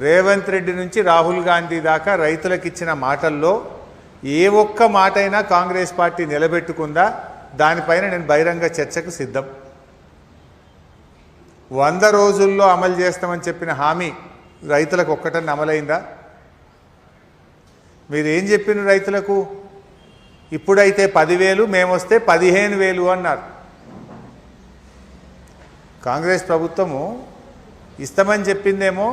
రేవంత్ రెడ్డి నుంచి రాహుల్ గాంధీ దాకా రైతులకు ఇచ్చిన మాటల్లో ఏ ఒక్క మాటైనా కాంగ్రెస్ పార్టీ నిలబెట్టుకుందా? దానిపైన నేను బహిరంగ చర్చకు సిద్ధం. 100 రోజుల్లో అమలు చేస్తామని చెప్పిన హామీ రైతులకు ఒక్కటన్నా అమలైందా? మీరు ఏం చెప్పిన రైతులకు? ఇప్పుడైతే 10,000, మేమొస్తే 15,000 అన్నారు. కాంగ్రెస్ ప్రభుత్వము ఇస్తామని చెప్పిందేమో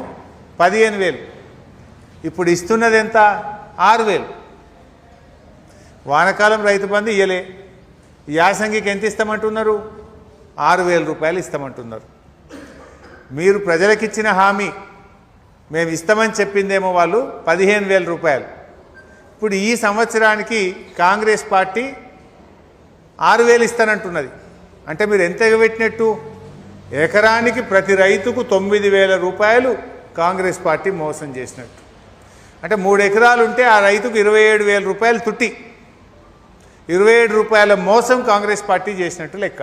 15,000, ఇప్పుడు ఇస్తున్నది ఎంత? 6,000. వానకాలం రైతు బంధు ఇయ్యలే, యాసంగికి ఎంత ఇస్తామంటున్నారు? 6,000 రూపాయలు ఇస్తామంటున్నారు. మీరు ప్రజలకిచ్చిన హామీ మేము ఇస్తామని చెప్పిందేమో వాళ్ళు 15,000 రూపాయలు. ఇప్పుడు ఈ సంవత్సరానికి కాంగ్రెస్ పార్టీ 6,000 ఇస్తానంటున్నది. అంటే మీరు ఎంత ఎగబెట్టినట్టు? ఎకరానికి ప్రతి రైతుకు 9,000 రూపాయలు కాంగ్రెస్ పార్టీ మోసం చేసినట్టు. అంటే 3 ఎకరాలు ఉంటే ఆ రైతుకు 27,000 రూపాయలు తుట్టి, 27 రూపాయల మోసం కాంగ్రెస్ పార్టీ చేసినట్టు లెక్క.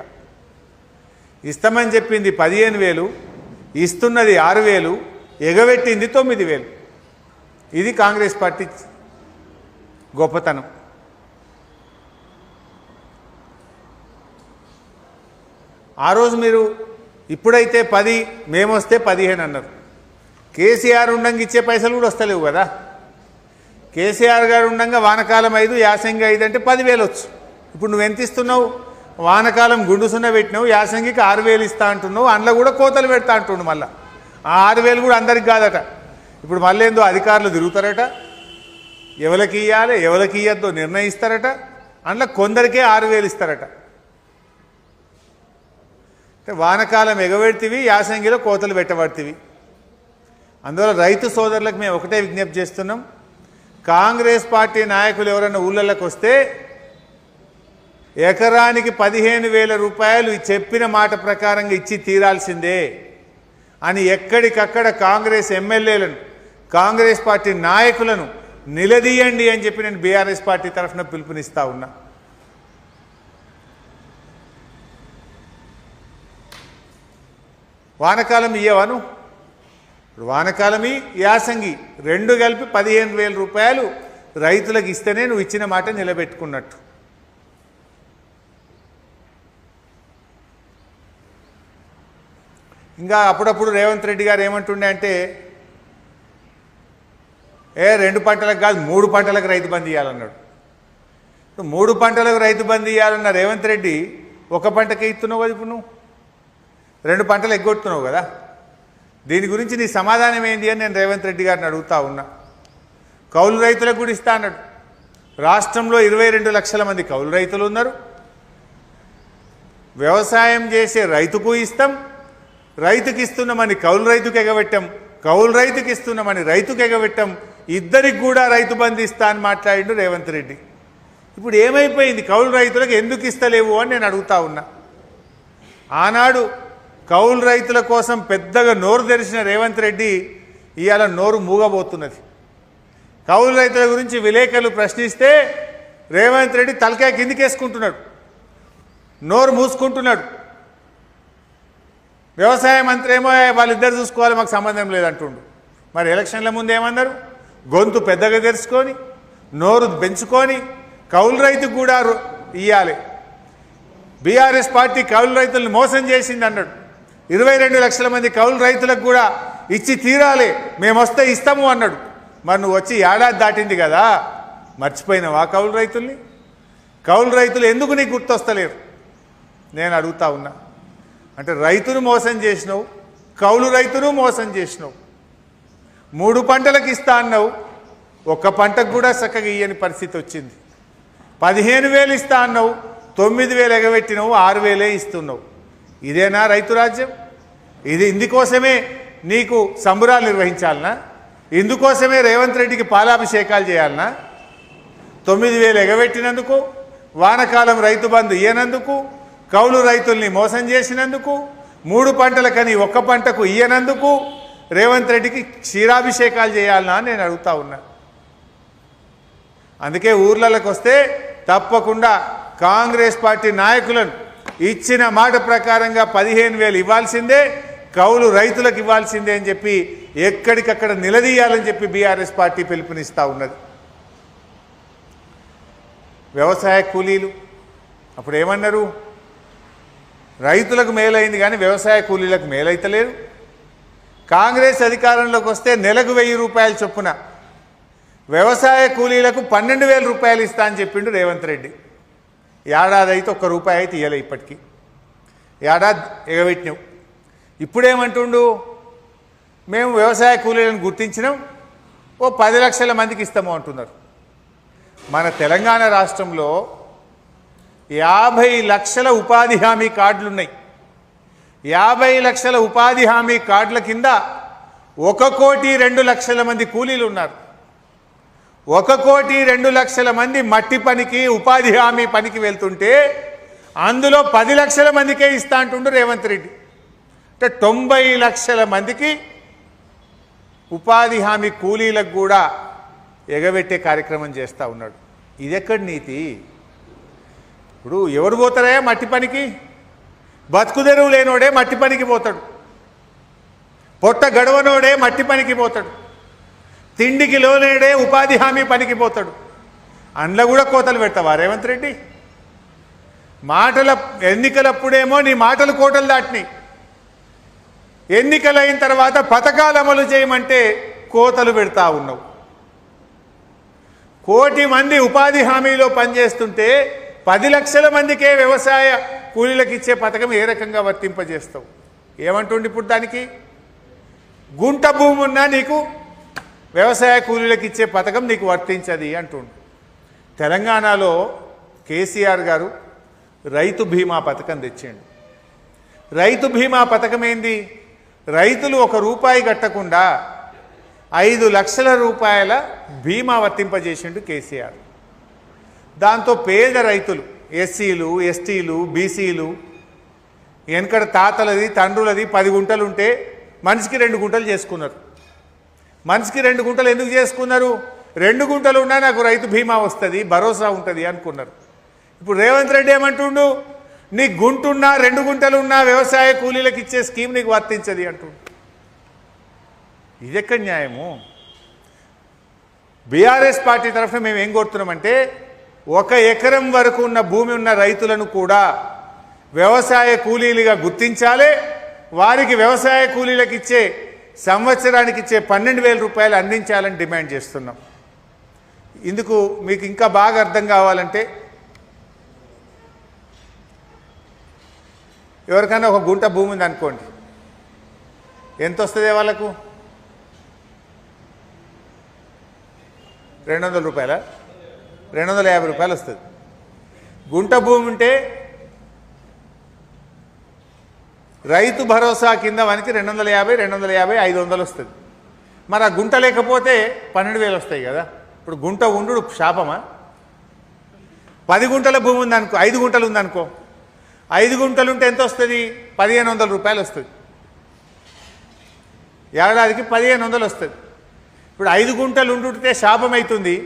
ఇస్తామని చెప్పింది 15,000, ఇస్తున్నది 6,000, ఎగబెట్టింది 9,000. ఇది కాంగ్రెస్ పార్టీ గొప్పతనం. ఆ రోజు మీరు ఇప్పుడైతే 10, మేమొస్తే 15 అన్నారు. కేసీఆర్ ఉండంగా ఇచ్చే పైసలు కూడా వస్తలేవు కదా. కేసీఆర్ గారు ఉండంగా వానకాలం 5, యాసంగి 5 అంటే 10,000 వచ్చు. ఇప్పుడు నువ్వు ఎంత ఇస్తున్నావు? వానకాలం గుండు సున్న పెట్టినావు, యాసంగికి 6,000 ఇస్తా అంటున్నావు. అందులో కూడా కోతలు పెడతా అంటుండు. మళ్ళీ ఆ 6,000 కూడా అందరికి కాదట. ఇప్పుడు మళ్ళీ ఏందో అధికారులు తిరుగుతారట, ఎవరికి ఇవ్వాలి ఎవరికి ఇవ్వద్దో నిర్ణయిస్తారట. అందులో కొందరికే 6,000 ఇస్తారట. అంటే వానకాలం ఎగబెడితివి, యాసంగిలో కోతలు పెట్టబడితివి. అందువల్ల రైతు సోదరులకు మేము ఒకటే విజ్ఞప్తి చేస్తున్నాం, కాంగ్రెస్ పార్టీ నాయకులు ఎవరైనా ఊళ్ళకి వస్తే ఎకరానికి 15,000 రూపాయలు చెప్పిన మాట ప్రకారంగా ఇచ్చి తీరాల్సిందే అని ఎక్కడికక్కడ కాంగ్రెస్ ఎమ్మెల్యేలను, కాంగ్రెస్ పార్టీ నాయకులను నిలదీయండి అని చెప్పి నేను బీఆర్ఎస్ పార్టీ తరఫున పిలుపునిస్తా ఉన్నా. వానకాలం ఇయ్యవాను, వానకాలమి యాసంగి 2 కలిపి 15,000 రూపాయలు రైతులకు ఇస్తేనే నువ్వు ఇచ్చిన మాట నిలబెట్టుకున్నట్టు. ఇంకా అప్పుడప్పుడు రేవంత్ రెడ్డి గారు ఏమంటుండే అంటే, 2 పంటలకు కాదు 3 పంటలకు రైతు బంధు ఇవ్వాలన్నాడు. 3 పంటలకు రైతు బంధు ఇవ్వాలన్న రేవంత్ రెడ్డి 1 పంటకే ఇస్తున్నావు కదా. ఇప్పుడు నువ్వు 2 పంటలు ఎగ్గొట్టుతున్నావు కదా. దీని గురించి నీ సమాధానం ఏంటి అని నేను రేవంత్ రెడ్డి గారిని అడుగుతా ఉన్నా. కౌలు రైతులకు కూడా ఇస్తా అన్నాడు. రాష్ట్రంలో 22 లక్షల మంది కౌలు రైతులు ఉన్నారు. వ్యవసాయం చేసే రైతుకు ఇస్తాం, రైతుకి ఇస్తున్నామని కౌలు రైతుకు ఎగబెట్టాం, కౌలు రైతుకి ఇస్తున్నామని రైతుకు ఎగబెట్టాం. ఇద్దరికి కూడా రైతు బంధు ఇస్తా అని మాట్లాడిండు రేవంత్ రెడ్డి. ఇప్పుడు ఏమైపోయింది? కౌలు రైతులకు ఎందుకు ఇస్తలేవు అని నేను అడుగుతా ఉన్నా. ఆనాడు కౌలు రైతుల కోసం పెద్దగా నోరు తెరిచిన రేవంత్ రెడ్డి ఇవాళ నోరు మూగబోతున్నది. కౌలు రైతుల గురించి విలేకరులు ప్రశ్నిస్తే రేవంత్ రెడ్డి తలకాయ కిందికేసుకుంటున్నాడు, నోరు మూసుకుంటున్నాడు. వ్యవసాయ మంత్రి ఏమో వాళ్ళిద్దరు చూసుకోవాలి, మాకు సంబంధం లేదంటుండు. మరి ఎలక్షన్ల ముందు ఏమన్నారు? గొంతు పెద్దగా తెరుచుకొని నోరు పెంచుకొని కౌలు రైతుకు కూడా ఇవ్వాలి. బీఆర్ఎస్ పార్టీ కౌలు రైతులను మోసం చేసింది అన్నాడు. 22 లక్షల మంది కౌలు రైతులకు కూడా ఇచ్చి తీరాలి, మేము వస్తే ఇస్తాము అన్నాడు. మరి నువ్వు వచ్చి ఏడాది దాటింది కదా, మర్చిపోయినావా కౌలు రైతుల్ని? కౌలు రైతులు ఎందుకు నీకు గుర్తొస్తలేరు నేను అడుగుతా ఉన్నా. అంటే రైతును మోసం చేసినావు, కౌలు రైతును మోసం చేసినావు. 3 పంటలకు ఇస్తా అన్నావు, 1 పంటకు కూడా చక్కగా ఇయ్యని పరిస్థితి వచ్చింది. 15,000 ఇస్తా అన్నావు, 9,000 ఎగబెట్టినావు, 6,000 ఇస్తున్నావు. ఇదేనా రైతు రాజ్యం? ఇందుకోసమే నీకు సంబురాలు నిర్వహించాలనా? ఇందుకోసమే రేవంత్ రెడ్డికి పాలాభిషేకాలు చేయాలనా? 9,000 ఎగబెట్టినందుకు, వానకాలం రైతు బంధు ఇయ్యనందుకు, కౌలు రైతుల్ని మోసం చేసినందుకు, 3 పంటలకని 1 పంటకు ఇయ్యనందుకు రేవంత్ రెడ్డికి క్షీరాభిషేకాలు చేయాలనా నేను అడుగుతా ఉన్నా. అందుకే ఊర్లలోకి వస్తే తప్పకుండా కాంగ్రెస్ పార్టీ నాయకులను ఇచ్చిన మాట ప్రకారంగా 15,000 ఇవ్వాల్సిందే. కౌలు రైతులకు ఇవ్వాల్సిందే అని చెప్పి ఎక్కడికక్కడ నిలదీయాలని చెప్పి బీఆర్ఎస్ పార్టీ పిలుపునిస్తూ ఉన్నది. వ్యవసాయ కూలీలు అప్పుడు ఏమన్నారు? రైతులకు మేలైంది కానీ వ్యవసాయ కూలీలకు మేలైతలేదు. కాంగ్రెస్ అధికారంలోకి వస్తే నెలకు 1000 రూపాయలు చొప్పున వ్యవసాయ కూలీలకు 12,000 రూపాయలు ఇస్తా అని చెప్పిండు రేవంత్ రెడ్డి. ఏడాది అయితే ₹1 అయితే ఇవ్వలే, ఇప్పటికీ ఏడాది ఎగబెట్టినాం. ఇప్పుడేమంటుండు? మేము వ్యవసాయ కూలీలను గుర్తించినాం, ఓ 10 లక్షల మందికి ఇస్తాము అంటున్నారు. మన తెలంగాణ రాష్ట్రంలో 50 లక్షల ఉపాధి హామీ కార్డులు ఉన్నాయి. 50 లక్షల ఉపాధి హామీ కార్డుల కింద 1,02,00,000 మంది కూలీలు ఉన్నారు. 1,02,00,000 మంది మట్టి పనికి ఉపాధి హామీ పనికి వెళ్తుంటే అందులో 10 లక్షల మందికే ఇస్తా అంటుండు రేవంత్ రెడ్డి. అంటే 90 లక్షల మందికి ఉపాధి హామీ కూలీలకు కూడా ఎగబెట్టే కార్యక్రమం చేస్తూ ఉన్నాడు. ఇది ఎక్కడి నీతి? ఇప్పుడు ఎవరు పోతారా మట్టి పనికి? బతుకుదెరువు లేనోడే మట్టి పనికి పోతాడు, పొట్ట గడవనోడే మట్టి పనికి పోతాడు, తిండికి లోనేడే ఉపాధి హామీ పనికి పోతాడు. అందులో కూడా కోతలు పెడతావా రేవంత్ రెడ్డి? ఎన్నికలప్పుడేమో నీ మాటలు కోటలు దాటినాయి, ఎన్నికలైన తర్వాత పథకాలు అమలు చేయమంటే కోతలు పెడతా ఉన్నావు. 1,00,00,000 మంది ఉపాధి హామీలో పనిచేస్తుంటే 10 లక్షల మందికే వ్యవసాయ కూలీలకు ఇచ్చే పథకం ఏ రకంగా వర్తింపజేస్తావు? ఏమంటుండి ఇప్పుడు దానికి? గుంట భూమి ఉన్నా నీకు వ్యవసాయ కూలీలకు ఇచ్చే పథకం నీకు వర్తించది అంటుండు. తెలంగాణలో కేసీఆర్ గారు రైతు బీమా పథకం తెచ్చిండు. రైతు బీమా పథకం ఏంది? రైతులు ₹1 కట్టకుండా 5 లక్షల రూపాయల బీమా వర్తింపజేసిండు కేసీఆర్. దాంతో పేద రైతులు, ఎస్సీలు, ఎస్టీలు, బీసీలు, వెనకడ తాతలది తండ్రులది 10 గుంటలు ఉంటే మనిషికి 2 గుంటలు చేసుకున్నారు. మనిషికి 2 గుంటలు ఎందుకు చేసుకున్నారు? 2 గుంటలు ఉన్నా నాకు రైతు బీమా వస్తుంది, భరోసా ఉంటుంది అనుకున్నారు. ఇప్పుడు రేవంత్ రెడ్డి ఏమంటుండు? నీ గుంటున్నా 2 గుంటలు ఉన్నా వ్యవసాయ కూలీలకు ఇచ్చే స్కీమ్ నీకు వర్తించది అంటుండు. ఇదెక్కడ న్యాయము? బీఆర్ఎస్ పార్టీ తరఫున మేము ఏం కోరుతున్నామంటే 1 ఎకరం వరకు ఉన్న భూమి ఉన్న రైతులను కూడా వ్యవసాయ కూలీలుగా గుర్తించాలి. వారికి వ్యవసాయ కూలీలకు ఇచ్చే సంవత్సరానికి ఇచ్చే 12,000 రూపాయలు అందించాలని డిమాండ్ చేస్తున్నాం. ఇందుకు మీకు ఇంకా బాగా అర్థం కావాలంటే ఎవరికైనా 1 గుంట భూమి ఉంది అనుకోండి, ఎంత వస్తుంది వాళ్ళకు? 200 రూపాయల 250 రూపాయలు వస్తుంది. గుంట భూమి ఉంటే రైతు భరోసా కింద మనకి 250, 500 వస్తుంది. మరి ఆ గుంట లేకపోతే 12,000 వస్తాయి కదా. ఇప్పుడు గుంట ఉండు శాపమా? 10 గుంటల భూమి ఉందనుకో, 5 గుంటలు ఉందనుకో, 5 గుంటలు ఉంటే ఎంత వస్తుంది? 1,500 రూపాయలు వస్తుంది. ఏడాదికి 1,500 వస్తుంది. ఇప్పుడు 5 గుంటలు ఉండుంటే శాపం అవుతుంది.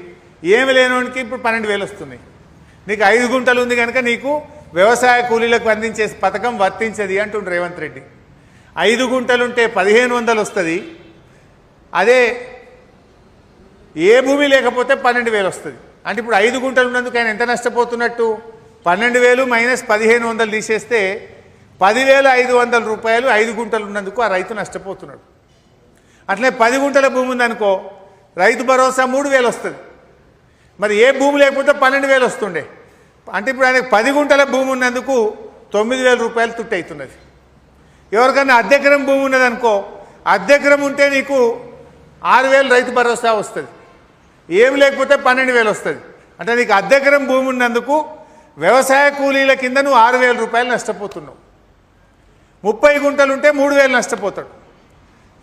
ఏమి లేనోనికి ఇప్పుడు 12,000 వస్తుంది. నీకు 5 గుంటలు ఉంది కనుక నీకు వ్యవసాయ కూలీలకు అందించే పథకం వర్తించది అంటుండ్రు రేవంత్ రెడ్డి. 5 గుంటలుంటే 1,500 వస్తుంది. అదే ఏ భూమి లేకపోతే 12,000 వస్తుంది. అంటే ఇప్పుడు 5 గుంటలు ఉన్నందుకు ఆయన ఎంత నష్టపోతున్నట్టు? 12,000 మైనస్ 1,500 తీసేస్తే 10,500 రూపాయలు 5 గుంటలు ఉన్నందుకు ఆ రైతు నష్టపోతున్నాడు. అట్లే 10 గుంటల భూమి ఉందనుకో, రైతు భరోసా 3,000 వస్తుంది. మరి ఏ భూమి లేకపోతే 12,000 వస్తుండే. అంటే ఇప్పుడు ఆయనకు 10 గుంటల భూమి ఉన్నందుకు 9,000 రూపాయలు తుట్టి అవుతున్నది. ఎవరికన్నా అద్దెకరం భూమి ఉన్నదనుకో, అద్దెకరం ఉంటే నీకు 6,000 రైతు భరోసా వస్తుంది. ఏమి లేకపోతే 12,000 వస్తుంది. అంటే నీకు అద్దెకరం భూమి ఉన్నందుకు వ్యవసాయ కూలీల కింద నువ్వు 6,000 రూపాయలు నష్టపోతున్నావు. 30 గుంటలు ఉంటే 3,000 నష్టపోతాడు.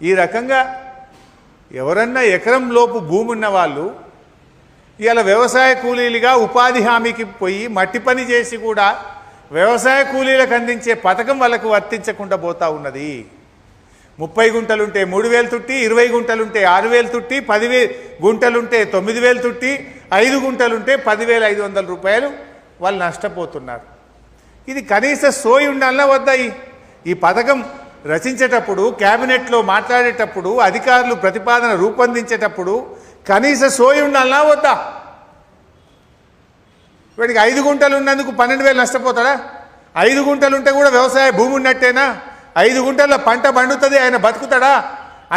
ఈ రకంగా ఎవరన్నా ఎకరం లోపు భూమి ఉన్న వాళ్ళు ఇవాళ వ్యవసాయ కూలీలుగా ఉపాధి హామీకి పోయి మట్టి పని చేసి కూడా వ్యవసాయ కూలీలకు అందించే పథకం వాళ్ళకు వర్తించకుండా పోతా ఉన్నది. 30 గుంటలుంటే 3,000 తుట్టి, 20 గుంటలుంటే 6,000 తుట్టి, 10 గుంటలుంటే 9,000 తుట్టి, 5 గుంటలుంటే 10,500 రూపాయలు వాళ్ళు నష్టపోతున్నారు. ఇది కనీస సోయి ఉండాలన్నా వద్దా? ఈ పథకం రచించేటప్పుడు, క్యాబినెట్లో మాట్లాడేటప్పుడు, అధికారులు ప్రతిపాదన రూపొందించేటప్పుడు కనీస సోయి ఉండాలనా వద్దా? వీడికి 5 గుంటలు ఉన్నందుకు 12,000 నష్టపోతాడా? 5 గుంటలు ఉంటే కూడా వ్యవసాయ భూమి ఉన్నట్టేనా? 5 గుంటల్లో పంట పండుతుంది, ఆయన బతుకుతాడా?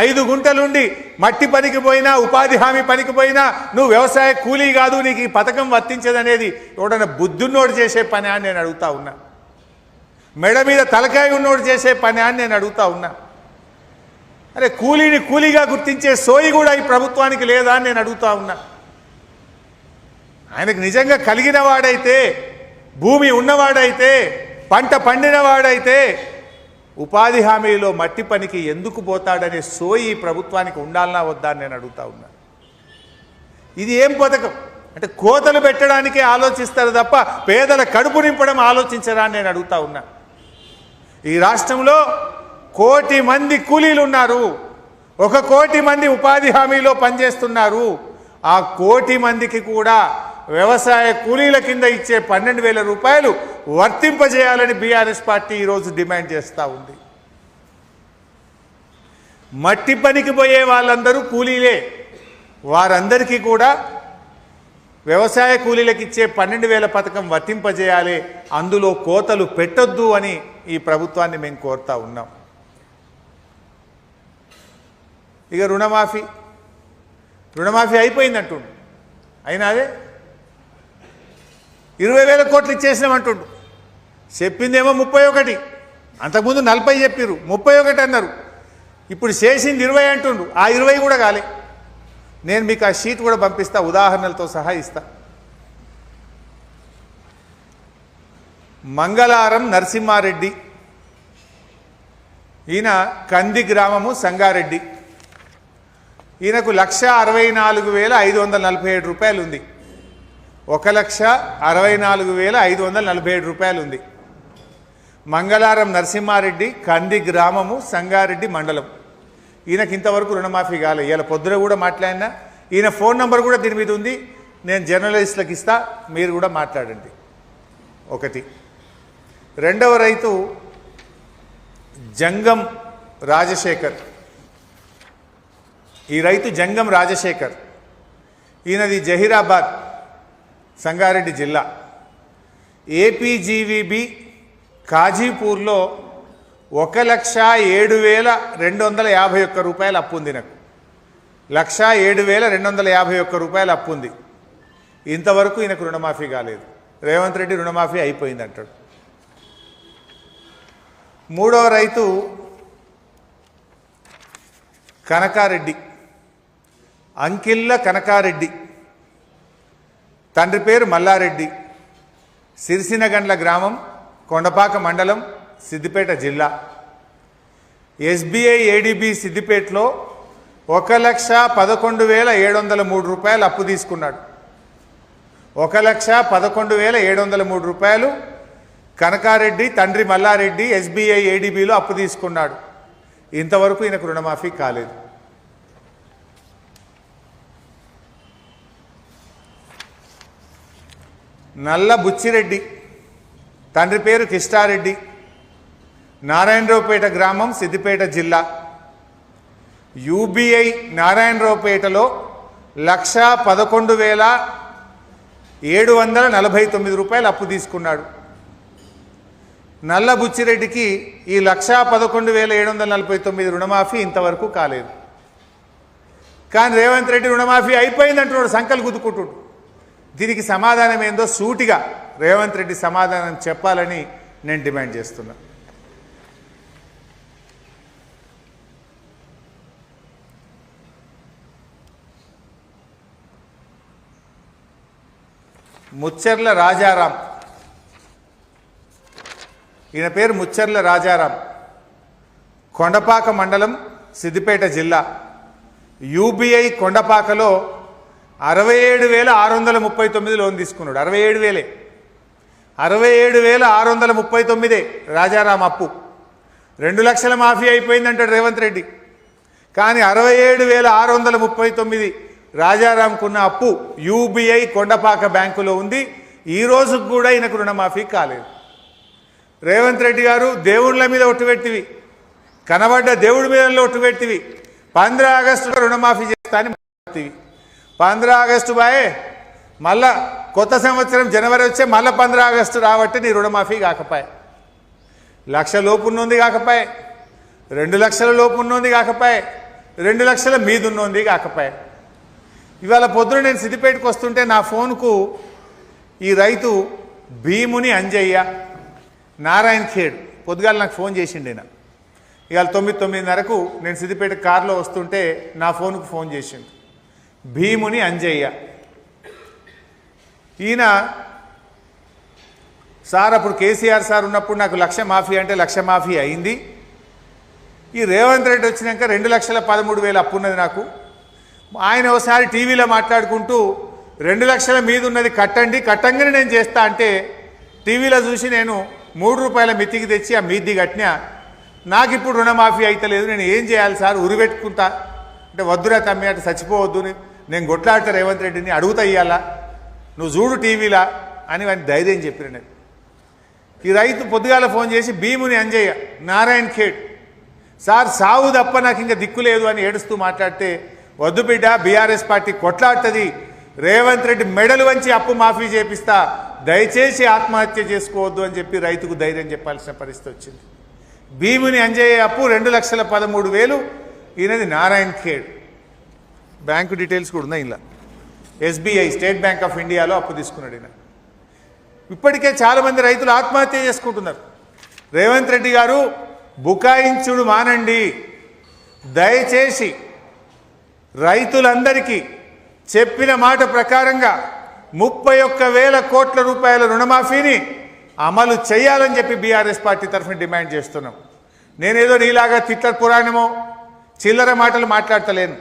5 గుంటలుండి మట్టి పనికి పోయినా, ఉపాధి హామీ పనికి పోయినా నువ్వు వ్యవసాయ కూలీ కాదు, నీకు ఈ పథకం వర్తించదనేది ఎవడన్నా బుద్ధున్నోడు చేసే పని అని నేను అడుగుతా ఉన్నా. మెడ మీద తలకాయ ఉన్నోడు చేసే పని అని నేను అడుగుతా ఉన్నా. అరే కూలీని కూలీగా గుర్తించే సోయి కూడా ఈ ప్రభుత్వానికి లేదా అని నేను అడుగుతా ఉన్నా. ఆయనకు నిజంగా కలిగిన వాడైతే, భూమి ఉన్నవాడైతే, పంట పండినవాడైతే ఉపాధి హామీలో మట్టి పనికి ఎందుకు పోతాడనే సోయి ప్రభుత్వానికి ఉండాలనా వద్దా అని నేను అడుగుతా ఉన్నా. ఇది ఏం పథకం అంటే కోతలు పెట్టడానికే ఆలోచిస్తారు తప్ప పేదల కడుపు నింపడం ఆలోచించరా అని నేను అడుగుతా ఉన్నా. ఈ రాష్ట్రంలో 1 కోటి మంది కూలీలు ఉన్నారు, 1 కోటి మంది ఉపాధి హామీలో పనిచేస్తున్నారు. ఆ 1 కోటి మందికి కూడా వ్యవసాయ కూలీల కింద ఇచ్చే 12,000 రూపాయలు వర్తింపజేయాలని బీఆర్ఎస్ పార్టీ ఈరోజు డిమాండ్ చేస్తూ ఉంది. మట్టి పనికి పోయే వాళ్ళందరూ కూలీలే, వారందరికీ కూడా వ్యవసాయ కూలీలకు ఇచ్చే 12,000 పథకం వర్తింపజేయాలి, అందులో కోతలు పెట్టొద్దు అని ఈ ప్రభుత్వాన్ని మేము కోరుతా ఉన్నాం. ఇక రుణమాఫీ అయిపోయిందంటుండు, అయినా అదే 20,000 కోట్లు ఇచ్చేసినామంటుండు. చెప్పిందేమో 31, అంతకుముందు 40 చెప్పిర్రు, 31 అన్నారు. ఇప్పుడు చేసింది 20 అంటుండు, ఆ 20 కూడా కాలే. నేను మీకు ఆ షీట్ కూడా పంపిస్తా, ఉదాహరణలతో సహా ఇస్తా. మంగళారం నరసింహారెడ్డి, ఈయన కంది గ్రామము సంగారెడ్డి. ఈయనకు 1,64,547 రూపాయలు ఉంది. 1,64,547 రూపాయలు ఉంది. మంగళారం నరసింహారెడ్డి, కంది గ్రామము, సంగారెడ్డి మండలం. ఈయనకి ఇంతవరకు రుణమాఫీ కాలే. ఇలా పొద్దున కూడా మాట్లాడినా, ఈయన ఫోన్ నంబర్ కూడా దీని మీద ఉంది, నేను జర్నలిస్టులకు ఇస్తా, మీరు కూడా మాట్లాడండి. ఒకటి. రెండవ రైతు జంగం రాజశేఖర్. ఈ రైతు జంగం రాజశేఖర్, ఈయనది జహీరాబాద్, సంగారెడ్డి జిల్లా. ఏపీజీవీబీ కాజీపూర్లో 1,07,251 రూపాయలు అప్పు ఉంది. నాకు 1,07,251 రూపాయలు అప్పు ఉంది. ఇంతవరకు ఈయనకు రుణమాఫీ కాలేదు. రేవంత్ రెడ్డి రుణమాఫీ అయిపోయింది అంటాడు. మూడవ రైతు కనకారెడ్డి, అంకిళ్ళ కనకారెడ్డి, తండ్రి పేరు మల్లారెడ్డి, సిరిసినగండ్ల గ్రామం, కొండపాక మండలం, సిద్దిపేట జిల్లా. ఎస్బీఐ ఏడీబీ సిద్దిపేటలో 1,11,703 రూపాయలు అప్పు తీసుకున్నాడు. 1,11,703 రూపాయలు కనకారెడ్డి తండ్రి మల్లారెడ్డి ఎస్బీఐ ఏడీబీలో అప్పు తీసుకున్నాడు. ఇంతవరకు ఈయనకు రుణమాఫీ కాలేదు. నల్ల బుచ్చిరెడ్డి, తండ్రి పేరు కిష్టారెడ్డి, నారాయణరావుపేట గ్రామం, సిద్దిపేట జిల్లా. యూబీఐ నారాయణరావుపేటలో 1,11,749 రూపాయలు అప్పు తీసుకున్నాడు. నల్ల బుచ్చిరెడ్డికి ఈ 1,11,749 రుణమాఫీ ఇంతవరకు కాలేదు. కానీ రేవంత్ రెడ్డి రుణమాఫీ అయిపోయిందంటున్నాడు, సంకలు గుద్దుకుంటుడు. దీనికి సమాధానం ఏందో సూటిగా రేవంత్ రెడ్డి సమాధానం చెప్పాలని నేను డిమాండ్ చేస్తున్నా. ముచ్చర్ల రాజారాం, ఈయన పేరు ముచ్చర్ల రాజారాం, కొండపాక మండలం, సిద్దిపేట జిల్లా. యూబీఐ కొండపాకలో 67,639 లోన్ తీసుకున్నాడు. 67,639 రాజారాం అప్పు. 2 లక్షల మాఫీ అయిపోయిందంటాడు రేవంత్ రెడ్డి. కానీ 67,639 రాజారాంకున్న అప్పు యూబీఐ కొండపాక బ్యాంకులో ఉంది. ఈ రోజుకు కూడా ఈయనకు రుణమాఫీ కాలేదు. రేవంత్ రెడ్డి గారు దేవుళ్ళ మీద ఒట్టుపెట్టివి, కనబడ్డ దేవుడి మీద లోటు పెట్టివి 15 ఆగస్టులో రుణమాఫీ చేస్తా అని 15 ఆగస్టు బాయే మళ్ళా కొత్త సంవత్సరం జనవరి వచ్చే మళ్ళీ 15 ఆగస్టు రాబట్టి నీ రుణమాఫీ కాకపాయే 1,00,000 లోపు ఉన్నది కాకపాయే 2 లక్షల లోపు ఉన్నది కాకపాయే 2 లక్షల మీద ఉన్నది కాకపాయే. ఇవాళ పొద్దున నేను సిద్దిపేటకు వస్తుంటే నా ఫోన్కు ఈ రైతు భీముని అంజయ్య నారాయణ ఖేడ్ పొద్దుగాల నాకు ఫోన్ చేసిండు ఈయన. ఇవాళ 9:30కు నేను సిద్దిపేట కారులో వస్తుంటే నా ఫోన్కు ఫోన్ చేసిండు భీముని అంజయ్య. ఈయన సార్ అప్పుడు కేసీఆర్ సార్ ఉన్నప్పుడు నాకు 1,00,000 మాఫీ అంటే 1,00,000 మాఫీ అయింది. ఈ రేవంత్ రెడ్డి వచ్చినాక 2,13,000 అప్పు ఉన్నది నాకు. ఆయన ఒకసారి టీవీలో మాట్లాడుకుంటూ 2 లక్షల మీద ఉన్నది కట్టండి, కట్టంగానే నేను చేస్తా అంటే టీవీలో చూసి నేను 3 రూపాయల మితికి తెచ్చి ఆ మీది కట్టినా. నాకు ఇప్పుడు రుణమాఫీ అయితలేదు, నేను ఏం చేయాలి సార్ ఉరిపెట్టుకుంటా అంటే వద్దురా తమ్మి అటు చచ్చిపోవద్దు, నేను కొట్లాడతా రేవంత్ రెడ్డిని అడుగుతా ఇయ్యాలా నువ్వు చూడు టీవీలా అని వాడిని ధైర్యం చెప్పిన నేను. ఈ రైతు పొద్దుగాల ఫోన్ చేసి భీముని అంజయ్య నారాయణ ఖేడ్ సార్ సావు తప్ప నాకు ఇంకా దిక్కు లేదు అని ఏడుస్తూ మాట్లాడితే వద్దు బిడ్డ బీఆర్ఎస్ పార్టీ కొట్లాడుతుంది, రేవంత్ రెడ్డి మెడలు వంచి అప్పు మాఫీ చేపిస్తా, దయచేసి ఆత్మహత్య చేసుకోవద్దు అని చెప్పి రైతుకు ధైర్యం చెప్పాల్సిన పరిస్థితి వచ్చింది. భీముని అంజయ్య అప్పు 2,13,000 ఈయనది నారాయణ ఖేడ్. బ్యాంకు డీటెయిల్స్ కూడా ఉన్నాయి ఇలా. SBI స్టేట్ బ్యాంక్ ఆఫ్ ఇండియాలో అప్పు తీసుకున్నాడు ఈయన. ఇప్పటికే చాలామంది రైతులు ఆత్మహత్య చేసుకుంటున్నారు. రేవంత్ రెడ్డి గారు బుకాయించుడు మానండి, దయచేసి రైతులందరికీ చెప్పిన మాట ప్రకారంగా 31,000 కోట్ల రూపాయల రుణమాఫీని అమలు చేయాలని చెప్పి బీఆర్ఎస్ పార్టీ తరఫున డిమాండ్ చేస్తున్నాం. నేనేదో నీలాగా తిట్ల పురాణమో చిల్లర మాటలు మాట్లాడతలేను,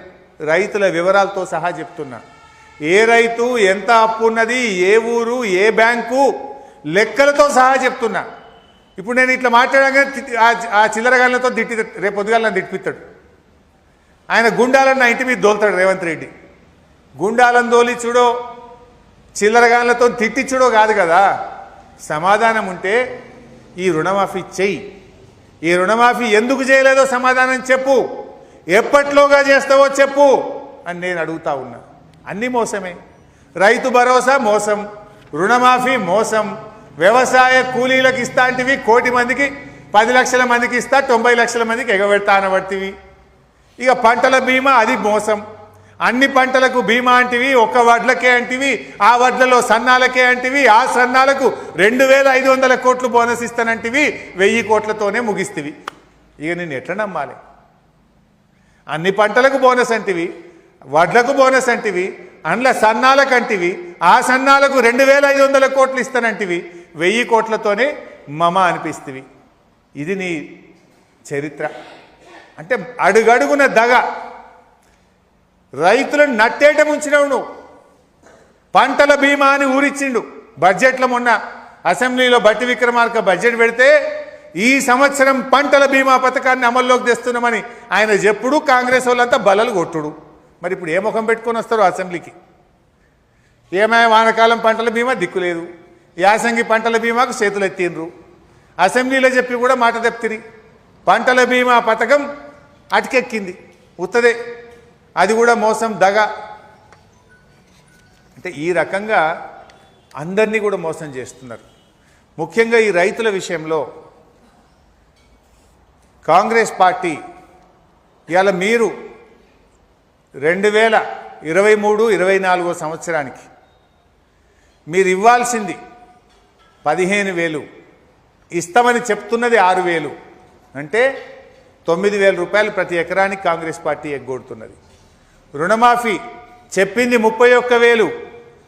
రైతుల వివరాలతో సహా చెప్తున్నా. ఏ రైతు ఎంత అప్పు ఉన్నది, ఏ ఊరు, ఏ బ్యాంకు లెక్కలతో సహా చెప్తున్నా. ఇప్పుడు నేను ఇట్లా మాట్లాడగానే ఆ చిల్లరగాళ్ళతో రేపు పొద్దుగాల నన్ను తిట్టిపిస్తాడు. ఆయన గుండాలను నా ఇంటి మీద దోలుతాడు రేవంత్ రెడ్డి. గుండాలను దోలి చూడో చిల్లరగాళ్ళతో తిట్టించుడో కాదు కదా. సమాధానం ఉంటే ఈ రుణమాఫీ చెయ్యి, ఈ రుణమాఫీ ఎందుకు చేయలేదో సమాధానం చెప్పు, ఎప్పట్లోగా చేస్తావో చెప్పు అని నేను అడుగుతా ఉన్నా. అన్నీ మోసమే. రైతు భరోసా మోసం, రుణమాఫీ మోసం, వ్యవసాయ కూలీలకు ఇస్తా అంటివి 1 కోటి మందికి 10 లక్షల మందికి ఇస్తా 90 లక్షల మందికి ఎగబెడతా అనబడితివి. ఇక పంటల బీమా అది మోసం, అన్ని పంటలకు బీమా అంటివి, ఒక్క వడ్లకే అంటివి, ఆ వడ్లలో సన్నాలకే అంటివి, ఆ సన్నాలకు 2,500 కోట్లు బోనస్ ఇస్తానంటివి, 1000 కోట్లతోనే ముగిస్తేవి. ఇక నేను ఎట్లా నమ్మాలి? అన్ని పంటలకు బోనస్ అంటివి, వడ్లకు బోనస్ అంటివి, అందులో సన్నాలకు అంటివి, ఆ సన్నాలకు 2,500 కోట్లు ఇస్తానంటివి, 1000 కోట్లతోనే మమ అనిపిస్తేవి. ఇది నీ చరిత్ర. అంటే అడుగడుగున దగ, రైతులను నట్టేట ముంచినవు నువ్వు. పంటల బీమా అని ఊరిచ్చిండు బడ్జెట్లో. మొన్న అసెంబ్లీలో బట్టి విక్రమార్క బడ్జెట్ పెడితే ఈ సంవత్సరం పంటల బీమా పథకాన్ని అమల్లోకి తెస్తున్నామని ఆయన చెప్పుడు, కాంగ్రెస్ వాళ్ళంతా బలలు కొట్టుడు. మరి ఇప్పుడు ఏ ముఖం పెట్టుకొని వస్తారు అసెంబ్లీకి? ఏమైనా వానకాలం పంటల బీమా దిక్కులేదు, యాసంగి పంటల బీమాకు చేతులు ఎత్తిండ్రు, అసెంబ్లీలో చెప్పి కూడా మాట తెప్తిరి. పంటల బీమా పథకం అటుకెక్కింది, ఉత్తదే, అది కూడా మోసం, దగ. అంటే ఈ రకంగా అందరినీ కూడా మోసం చేస్తున్నారు. ముఖ్యంగా ఈ రైతుల విషయంలో కాంగ్రెస్ పార్టీ ఇవాళ మీరు 2023-24 సంవత్సరానికి మీరు ఇవ్వాల్సింది 15,000, ఇస్తామని చెప్తున్నది 6,000, అంటే 9,000 రూపాయలు ప్రతి ఎకరానికి కాంగ్రెస్ పార్టీ ఎగ్గొడుతున్నది. రుణమాఫీ చెప్పింది 31,000,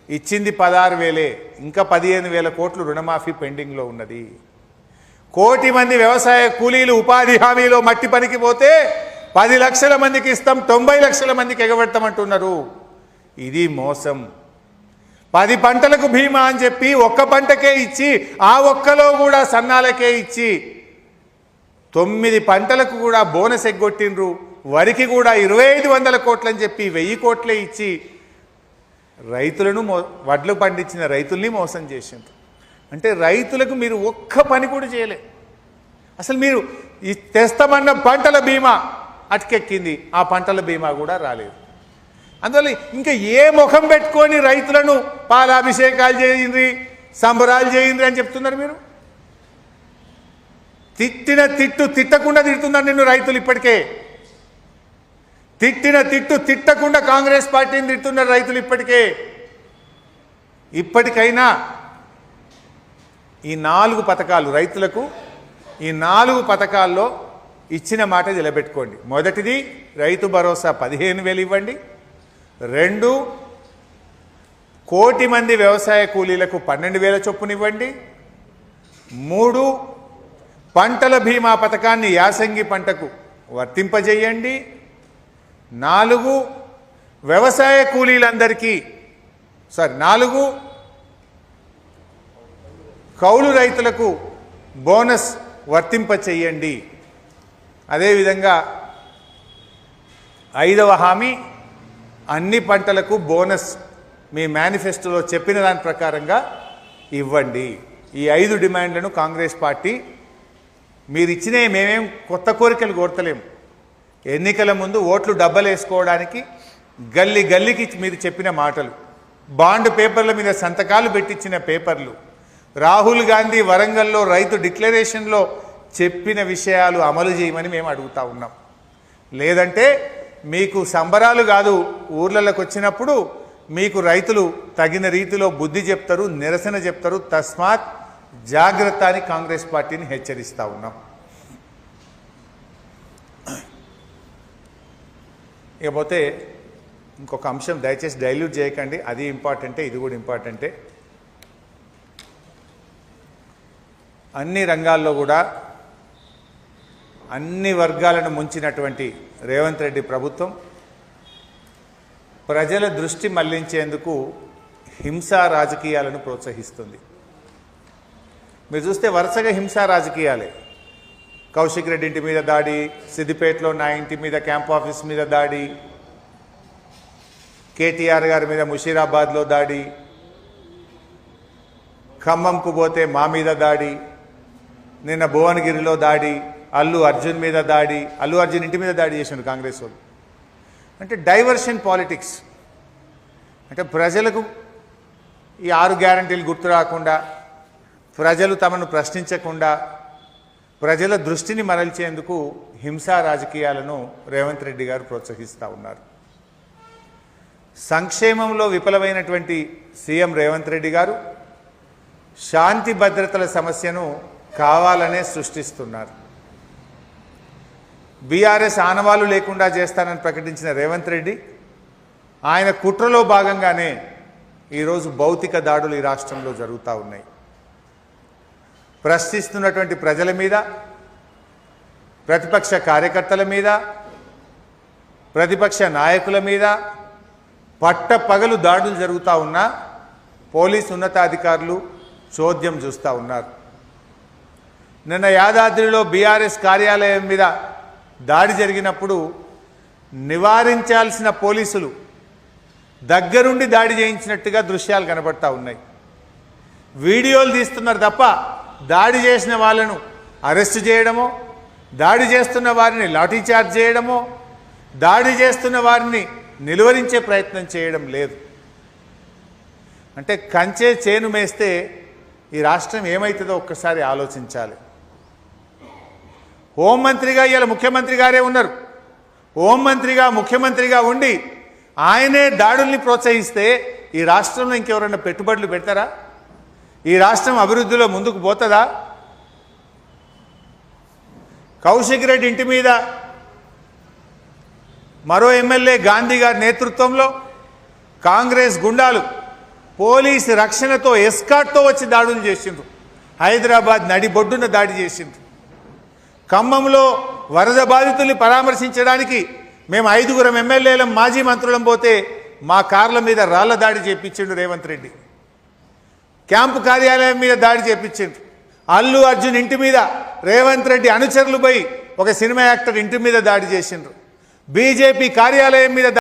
ఇచ్చింది 16,000, ఇంకా 15,000 కోట్లు రుణమాఫీ పెండింగ్లో ఉన్నది. 1 కోటి మంది వ్యవసాయ కూలీలు ఉపాధి హామీలో మట్టి పనికి పోతే 10 లక్షల మందికి ఇస్తాం, 90 లక్షల మందికి ఎగబెడతామంటున్నారు. ఇది మోసం. 10 పంటలకు బీమా అని చెప్పి 1 పంటకే ఇచ్చి, ఆ ఒక్కలో కూడా సన్నాలకే ఇచ్చి 9 పంటలకు కూడా బోనస్ ఎగ్గొట్టిండ్రు. వరికి కూడా 2,500 కోట్లు అని చెప్పి 1000 కోట్లే ఇచ్చి రైతులను వడ్లు పండించిన రైతుల్ని మోసం చేసిండ్రు. అంటే రైతులకు మీరు ఒక్క పని కూడా చేయలే. అసలు మీరు తెస్తామన్న పంటల బీమా అటకెక్కింది, ఆ పంటల బీమా కూడా రాలేదు. అందువల్ల ఇంకా ఏ ముఖం పెట్టుకొని రైతులను పాలాభిషేకాలు చేయండి, సంబరాలు చేయండి అని చెప్తున్నారు మీరు? తిట్టిన తిట్టు తిట్టకుండా తిడుతున్నారు నిన్ను రైతులు. ఇప్పటికే తిట్టిన తిట్టు తిట్టకుండా కాంగ్రెస్ పార్టీని తిడుతున్నారు రైతులు. ఇప్పటికైనా ఈ 4 పథకాలు రైతులకు, ఈ 4 పథకాల్లో ఇచ్చిన మాట నిలబెట్టుకోండి. మొదటిది రైతు భరోసా 15,000 ఇవ్వండి. 2 కోటి మంది వ్యవసాయ కూలీలకు 12,000 చొప్పున ఇవ్వండి. 3 పంటల బీమా పథకాన్ని యాసంగి పంటకు వర్తింపజేయండి. 4 వ్యవసాయ కూలీలందరికీ 4 కౌలు రైతులకు బోనస్ వర్తింపచేయండి. అదేవిధంగా 5వ హామీ అన్ని పంటలకు బోనస్ మీ మేనిఫెస్టోలో చెప్పిన దాని ప్రకారంగా ఇవ్వండి. ఈ 5 డిమాండ్లను కాంగ్రెస్ పార్టీ మీరు ఇచ్చినే, మేమేం కొత్త కోరికలు కోరతలేము. ఎన్నికల ముందు ఓట్లు డబ్బలేసుకోవడానికి గల్లీ గల్లీకి మీరు చెప్పిన మాటలు, బాండ్ పేపర్ల మీద సంతకాలు పెట్టించిన పేపర్లు, రాహుల్ గాంధీ వరంగల్లో రైతు డిక్లరేషన్లో చెప్పిన విషయాలు అమలు చేయమని మేము అడుగుతా ఉన్నాం. లేదంటే మీకు సంబరాలు కాదు, ఊర్లలోకి వచ్చినప్పుడు మీకు రైతులు తగిన రీతిలో బుద్ధి చెప్తారు, నిరసన చెప్తారు. తస్మాత్ జాగ్రత్త అని కాంగ్రెస్ పార్టీని హెచ్చరిస్తూ ఉన్నాం. ఇకపోతే ఇంకొక అంశం దయచేసి డైల్యూట్ చేయకండి, అది ఇంపార్టెంటే, ఇది కూడా ఇంపార్టెంటే. అన్ని రంగాల్లో కూడా అన్ని వర్గాలను ముంచినటువంటి రేవంత్ రెడ్డి ప్రభుత్వం ప్రజల దృష్టి మళ్లించేందుకు హింసా రాజకీయాలను ప్రోత్సహిస్తుంది. మీరు చూస్తే వరుసగా హింసా రాజకీయాలే. కౌశిక్ రెడ్డి ఇంటి మీద దాడి, సిద్దిపేటలో నా ఇంటి మీద క్యాంప్ ఆఫీస్ మీద దాడి, కేటీఆర్ గారి మీద ముషీరాబాద్లో దాడి, ఖమ్మంకు పోతే మా మీద దాడి, నిన్న భువనగిరిలో దాడి, అల్లు అర్జున్ మీద దాడి, అల్లు అర్జున్ ఇంటి మీద దాడి చేసిండు కాంగ్రెస్ వాళ్ళు. అంటే డైవర్షన్ పాలిటిక్స్. అంటే ప్రజలకు ఈ 6 గ్యారంటీలు గుర్తు రాకుండా, ప్రజలు తమను ప్రశ్నించకుండా, ప్రజల దృష్టిని మరల్చేందుకు హింసా రాజకీయాలను రేవంత్ రెడ్డి గారు ప్రోత్సహిస్తూ ఉన్నారు. సంక్షేమంలో విఫలమైనటువంటి సీఎం రేవంత్ రెడ్డి గారు శాంతి భద్రతల సమస్యను కావాలనే సృష్టిస్తున్నారు. బీఆర్ఎస్ ఆనవాలు లేకుండా చేస్తానని ప్రకటించిన రేవంత్ రెడ్డి ఆయన కుట్రలో భాగంగానే ఈరోజు భౌతిక దాడులు ఈ రాష్ట్రంలో జరుగుతూ ఉన్నాయి. ప్రశ్నిస్తున్నటువంటి ప్రజల మీద, ప్రతిపక్ష కార్యకర్తల మీద, ప్రతిపక్ష నాయకుల మీద పట్టపగలు దాడులు జరుగుతూ ఉన్నా పోలీసు ఉన్నతాధికారులు చోద్యం చూస్తూ ఉన్నారు. నిన్న యాదాద్రిలో బీఆర్ఎస్ కార్యాలయం మీద దాడి జరిగినప్పుడు నివారించాల్సిన పోలీసులు దగ్గరుండి దాడి చేయించినట్టుగా దృశ్యాలు కనబడతా ఉన్నాయి. వీడియోలు తీస్తున్నారు తప్ప దాడి చేసిన వాళ్ళను అరెస్ట్ చేయడమో, దాడి చేస్తున్న వారిని లాఠీచార్జ్ చేయడమో, దాడి చేస్తున్న వారిని నిలువరించే ప్రయత్నం చేయడం లేదు. అంటే కంచే చేను మేస్తే ఈ రాష్ట్రం ఏమవుతుందో ఒక్కసారి ఆలోచించాలి. హోంమంత్రిగా ఇవాళ ముఖ్యమంత్రి గారే ఉన్నారు. హోంమంత్రిగా ముఖ్యమంత్రిగా ఉండి ఆయనే దాడుల్ని ప్రోత్సహిస్తే ఈ రాష్ట్రంలో ఇంకెవరైనా పెట్టుబడులు పెడతారా? ఈ రాష్ట్రం అభివృద్ధిలో ముందుకు పోతుందా? కౌశిక్ రెడ్డి ఇంటి మీద మరో ఎమ్మెల్యే గాంధీ గారి నేతృత్వంలో కాంగ్రెస్ గుండాలు పోలీసు రక్షణతో, ఎస్కాట్తో వచ్చి దాడులు చేసిండ్రు. హైదరాబాద్ నడిబొడ్డున దాడి చేసిండ్రు. ఖమ్మంలో వరద బాధితుల్ని పరామర్శించడానికి మేము 5గురం ఎమ్మెల్యేలం, మాజీ మంత్రులం పోతే మా కార్ల మీద రాళ్ల దాడి చేపించిండు రేవంత్ రెడ్డి. క్యాంపు కార్యాలయం మీద దాడి చేపించిండ్రు. అల్లు అర్జున్ ఇంటి మీద రేవంత్ రెడ్డి అనుచరులు పోయి ఒక సినిమా యాక్టర్ ఇంటి మీద దాడి చేసిండ్రు. బీజేపీ కార్యాలయం మీద